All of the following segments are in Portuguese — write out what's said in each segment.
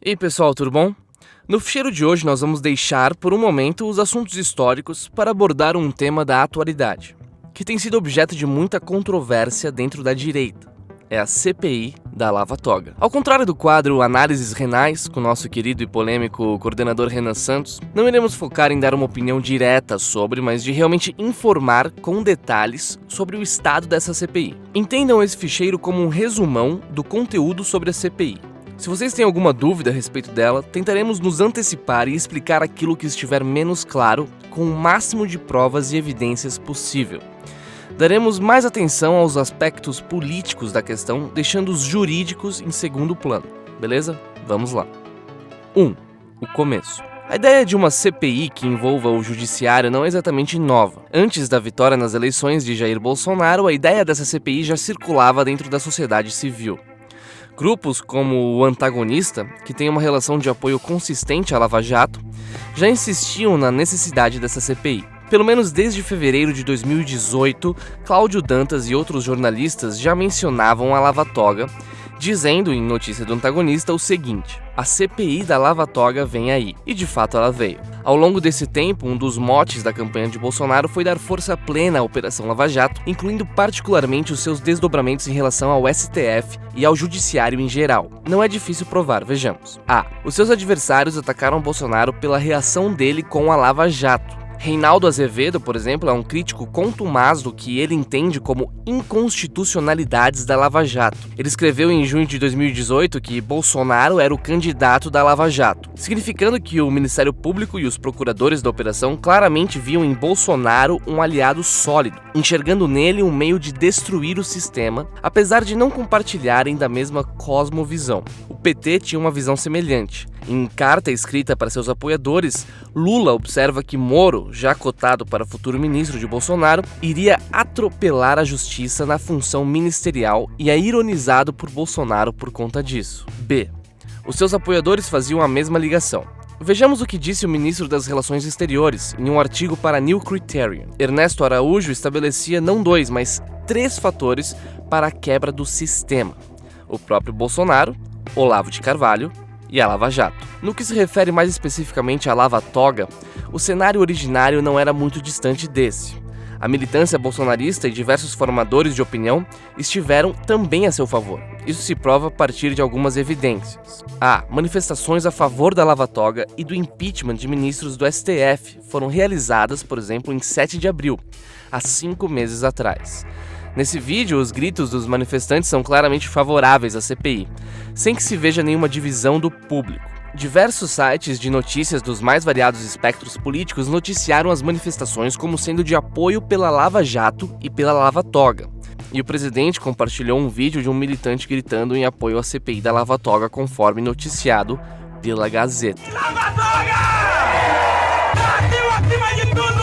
E aí pessoal, tudo bom? No ficheiro de hoje nós vamos deixar por um momento os assuntos históricos para abordar um tema da atualidade, que tem sido objeto de muita controvérsia dentro da direita. É a CPI da Lava Toga. Ao contrário do quadro Análises Renais, com nosso querido e polêmico coordenador Renan Santos, não iremos focar em dar uma opinião direta sobre, mas de realmente informar com detalhes sobre o estado dessa CPI. Entendam esse ficheiro como um resumão do conteúdo sobre a CPI. Se vocês têm alguma dúvida a respeito dela, tentaremos nos antecipar e explicar aquilo que estiver menos claro com o máximo de provas e evidências possível. Daremos mais atenção aos aspectos políticos da questão, deixando os jurídicos em segundo plano, beleza? Vamos lá. 1. O começo. A ideia de uma CPI que envolva o judiciário não é exatamente nova. Antes da vitória nas eleições de Jair Bolsonaro, a ideia dessa CPI já circulava dentro da sociedade civil. Grupos como o Antagonista, que tem uma relação de apoio consistente à Lava Jato, já insistiam na necessidade dessa CPI. Pelo menos desde fevereiro de 2018, Cláudio Dantas e outros jornalistas já mencionavam a Lava Toga, dizendo em notícia do Antagonista o seguinte: a CPI da Lava Toga vem aí. E de fato ela veio. Ao longo desse tempo, um dos motes da campanha de Bolsonaro foi dar força plena à Operação Lava Jato, incluindo particularmente os seus desdobramentos em relação ao STF e ao judiciário em geral. Não é difícil provar, vejamos. A. Os seus adversários atacaram Bolsonaro pela reação dele com a Lava Jato. Reinaldo Azevedo, por exemplo, é um crítico contumaz do que ele entende como inconstitucionalidades da Lava Jato. Ele escreveu em junho de 2018 que Bolsonaro era o candidato da Lava Jato, significando que o Ministério Público e os procuradores da operação claramente viam em Bolsonaro um aliado sólido, enxergando nele um meio de destruir o sistema, apesar de não compartilharem da mesma cosmovisão. O PT tinha uma visão semelhante. Em carta escrita para seus apoiadores, Lula observa que Moro, já cotado para futuro ministro de Bolsonaro, iria atropelar a justiça na função ministerial e é ironizado por Bolsonaro por conta disso. B. Os seus apoiadores faziam a mesma ligação. Vejamos o que disse o ministro das Relações Exteriores em um artigo para New Criterion. Ernesto Araújo estabelecia não 2, mas 3 fatores para a quebra do sistema: o próprio Bolsonaro, Olavo de Carvalho e a Lava Jato. No que se refere mais especificamente à Lava Toga, o cenário originário não era muito distante desse. A militância bolsonarista e diversos formadores de opinião estiveram também a seu favor. Isso se prova a partir de algumas evidências. A. Manifestações a favor da Lava Toga e do impeachment de ministros do STF foram realizadas, por exemplo, em 7 de abril, há 5 meses atrás. Nesse vídeo, os gritos dos manifestantes são claramente favoráveis à CPI, sem que se veja nenhuma divisão do público. Diversos sites de notícias dos mais variados espectros políticos noticiaram as manifestações como sendo de apoio pela Lava Jato e pela Lava Toga. E o presidente compartilhou um vídeo de um militante gritando em apoio à CPI da Lava Toga, conforme noticiado pela Gazeta. Lava Toga! Brasil acima de tudo!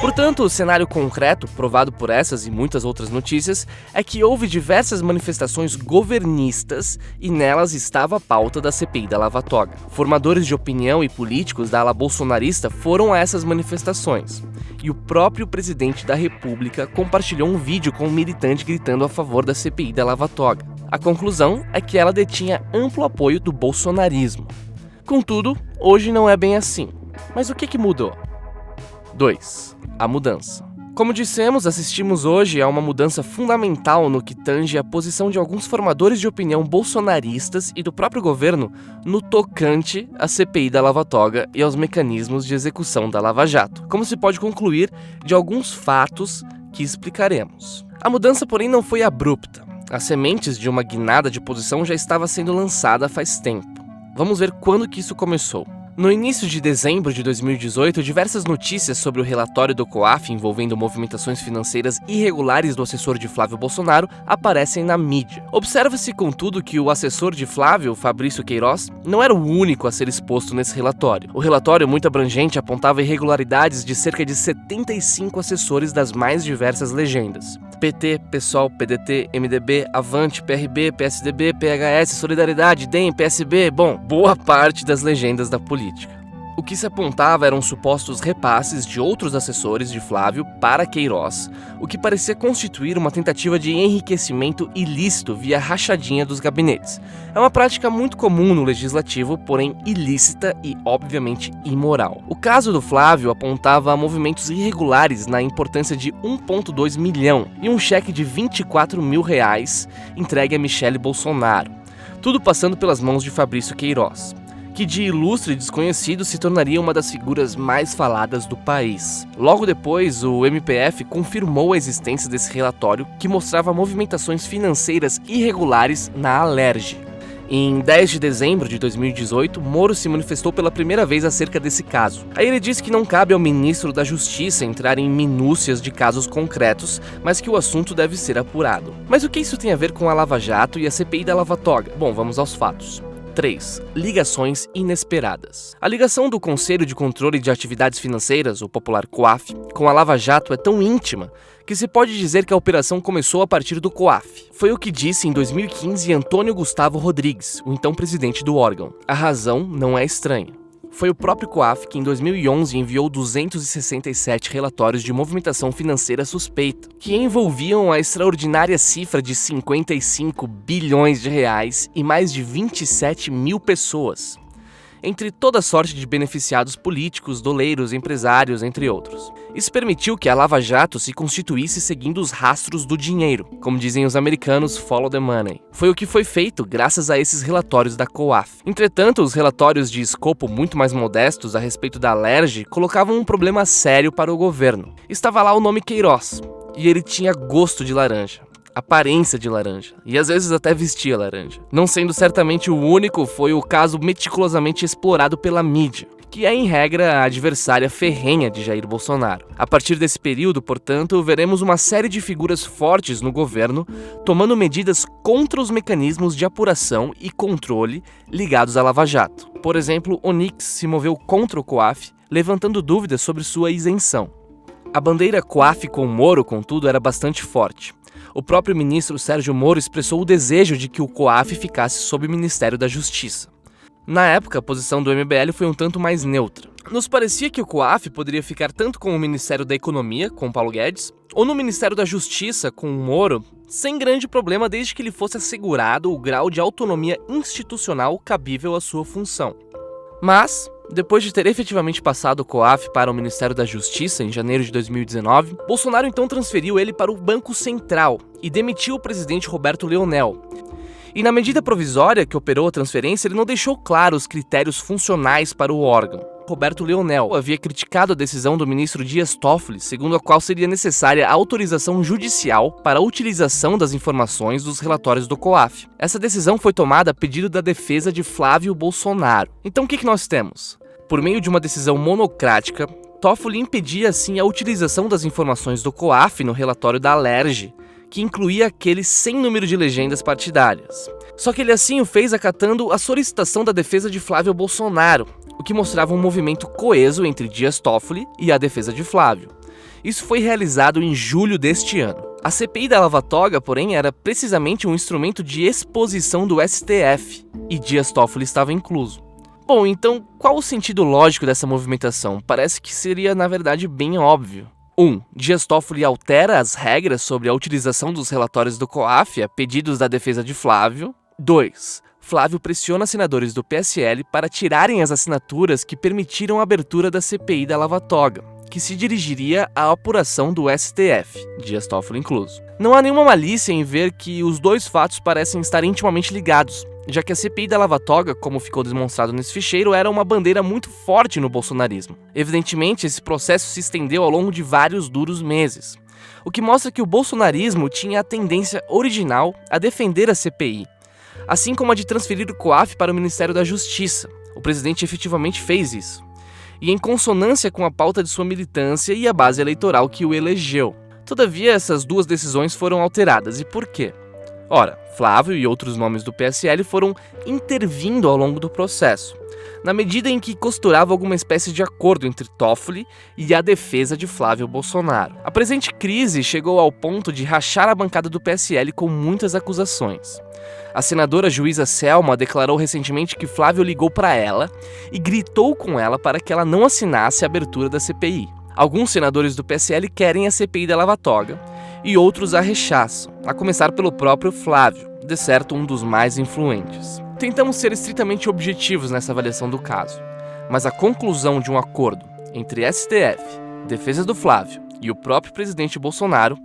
Portanto, o cenário concreto, provado por essas e muitas outras notícias, é que houve diversas manifestações governistas e nelas estava a pauta da CPI da Lava Toga. Formadores de opinião e políticos da ala bolsonarista foram a essas manifestações. E o próprio presidente da República compartilhou um vídeo com um militante gritando a favor da CPI da Lava Toga. A conclusão é que ela detinha amplo apoio do bolsonarismo. Contudo, hoje não é bem assim. Mas o que mudou? 2. A mudança. Como dissemos, assistimos hoje a uma mudança fundamental no que tange a posição de alguns formadores de opinião bolsonaristas e do próprio governo no tocante à CPI da Lava Toga e aos mecanismos de execução da Lava Jato, como se pode concluir de alguns fatos que explicaremos. A mudança, porém, não foi abrupta. As sementes de uma guinada de posição já estava sendo lançada faz tempo. Vamos ver quando que isso começou. No início de dezembro de 2018, diversas notícias sobre o relatório do COAF envolvendo movimentações financeiras irregulares do assessor de Flávio Bolsonaro aparecem na mídia. Observa-se, contudo, que o assessor de Flávio, Fabrício Queiroz, não era o único a ser exposto nesse relatório. O relatório, muito abrangente, apontava irregularidades de cerca de 75 assessores das mais diversas legendas: PT, PSOL, PDT, MDB, Avante, PRB, PSDB, PHS, Solidariedade, DEM, PSB, boa parte das legendas da política. O que se apontava eram supostos repasses de outros assessores de Flávio para Queiroz, o que parecia constituir uma tentativa de enriquecimento ilícito via rachadinha dos gabinetes. É uma prática muito comum no legislativo, porém ilícita e, obviamente, imoral. O caso do Flávio apontava movimentos irregulares na importância de 1,2 milhão e um cheque de R$24 mil entregue a Michele Bolsonaro, tudo passando pelas mãos de Fabrício Queiroz, que de ilustre desconhecido se tornaria uma das figuras mais faladas do país. Logo depois, o MPF confirmou a existência desse relatório que mostrava movimentações financeiras irregulares na Alerj. Em 10 de dezembro de 2018, Moro se manifestou pela primeira vez acerca desse caso. Aí ele disse que não cabe ao ministro da Justiça entrar em minúcias de casos concretos, mas que o assunto deve ser apurado. Mas o que isso tem a ver com a Lava Jato e a CPI da Lava Toga? Bom, vamos aos fatos. 3. Ligações inesperadas. A ligação do Conselho de Controle de Atividades Financeiras, o popular COAF, com a Lava Jato é tão íntima que se pode dizer que a operação começou a partir do COAF. Foi o que disse em 2015 Antônio Gustavo Rodrigues, o então presidente do órgão. A razão não é estranha. Foi o próprio COAF que em 2011 enviou 267 relatórios de movimentação financeira suspeita, que envolviam a extraordinária cifra de 55 bilhões de reais e mais de 27 mil pessoas, entre toda sorte de beneficiados políticos, doleiros, empresários, entre outros. Isso permitiu que a Lava Jato se constituísse seguindo os rastros do dinheiro, como dizem os americanos, follow the money. Foi o que foi feito graças a esses relatórios da COAF. Entretanto, os relatórios de escopo muito mais modestos a respeito da Alerj colocavam um problema sério para o governo. Estava lá o nome Queiroz, e ele tinha gosto de laranja, aparência de laranja, e às vezes até vestia laranja. Não sendo certamente o único, foi o caso meticulosamente explorado pela mídia, que é em regra a adversária ferrenha de Jair Bolsonaro. A partir desse período, portanto, veremos uma série de figuras fortes no governo tomando medidas contra os mecanismos de apuração e controle ligados à Lava Jato. Por exemplo, Onyx se moveu contra o COAF, levantando dúvidas sobre sua isenção. A bandeira COAF com Moro, contudo, era bastante forte. O próprio ministro Sérgio Moro expressou o desejo de que o COAF ficasse sob o Ministério da Justiça. Na época, a posição do MBL foi um tanto mais neutra. Nos parecia que o COAF poderia ficar tanto com o Ministério da Economia, com Paulo Guedes, ou no Ministério da Justiça, com o Moro, sem grande problema desde que lhe fosse assegurado o grau de autonomia institucional cabível à sua função. Mas, depois de ter efetivamente passado o COAF para o Ministério da Justiça em janeiro de 2019, Bolsonaro então transferiu ele para o Banco Central e demitiu o presidente Roberto Leonel. E na medida provisória que operou a transferência, ele não deixou claro os critérios funcionais para o órgão. Roberto Leonel havia criticado a decisão do ministro Dias Toffoli, segundo a qual seria necessária a autorização judicial para a utilização das informações dos relatórios do COAF. Essa decisão foi tomada a pedido da defesa de Flávio Bolsonaro. Então o que nós temos? Por meio de uma decisão monocrática, Toffoli impedia assim a utilização das informações do COAF no relatório da Alerj, que incluía aquele sem número de legendas partidárias. Só que ele assim o fez acatando a solicitação da defesa de Flávio Bolsonaro, o que mostrava um movimento coeso entre Dias Toffoli e a defesa de Flávio. Isso foi realizado em julho deste ano. A CPI da Lava Toga, porém, era precisamente um instrumento de exposição do STF, e Dias Toffoli estava incluso. Bom, então, qual o sentido lógico dessa movimentação? Parece que seria, na verdade, bem óbvio. 1. Dias Toffoli altera as regras sobre a utilização dos relatórios do COAF a pedidos da defesa de Flávio. 2. Flávio pressiona senadores do PSL para tirarem as assinaturas que permitiram a abertura da CPI da Lava Toga, que se dirigiria à apuração do STF, Dias Toffoli incluso. Não há nenhuma malícia em ver que os dois fatos parecem estar intimamente ligados, já que a CPI da Lava Toga, como ficou demonstrado nesse ficheiro, era uma bandeira muito forte no bolsonarismo. Evidentemente, esse processo se estendeu ao longo de vários duros meses, o que mostra que o bolsonarismo tinha a tendência original a defender a CPI, assim como a de transferir o COAF para o Ministério da Justiça. O presidente efetivamente fez isso, e em consonância com a pauta de sua militância e a base eleitoral que o elegeu. Todavia, essas duas decisões foram alteradas. E por quê? Ora, Flávio e outros nomes do PSL foram intervindo ao longo do processo, na medida em que costurava alguma espécie de acordo entre Toffoli e a defesa de Flávio Bolsonaro. A presente crise chegou ao ponto de rachar a bancada do PSL com muitas acusações. A senadora juíza Selma declarou recentemente que Flávio ligou para ela e gritou com ela para que ela não assinasse a abertura da CPI. Alguns senadores do PSL querem a CPI da Lava Toga e outros a rechaçam, a começar pelo próprio Flávio, de certo um dos mais influentes. Tentamos ser estritamente objetivos nessa avaliação do caso, mas a conclusão de um acordo entre STF, defesa do Flávio e o próprio presidente Bolsonaro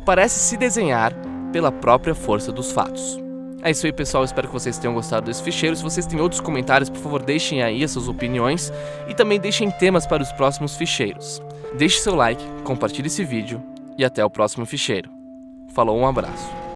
parece se desenhar pela própria força dos fatos. É isso aí, pessoal, espero que vocês tenham gostado desse ficheiro. Se vocês têm outros comentários, por favor, deixem aí as suas opiniões e também deixem temas para os próximos ficheiros. Deixe seu like, compartilhe esse vídeo e até o próximo ficheiro. Falou, um abraço.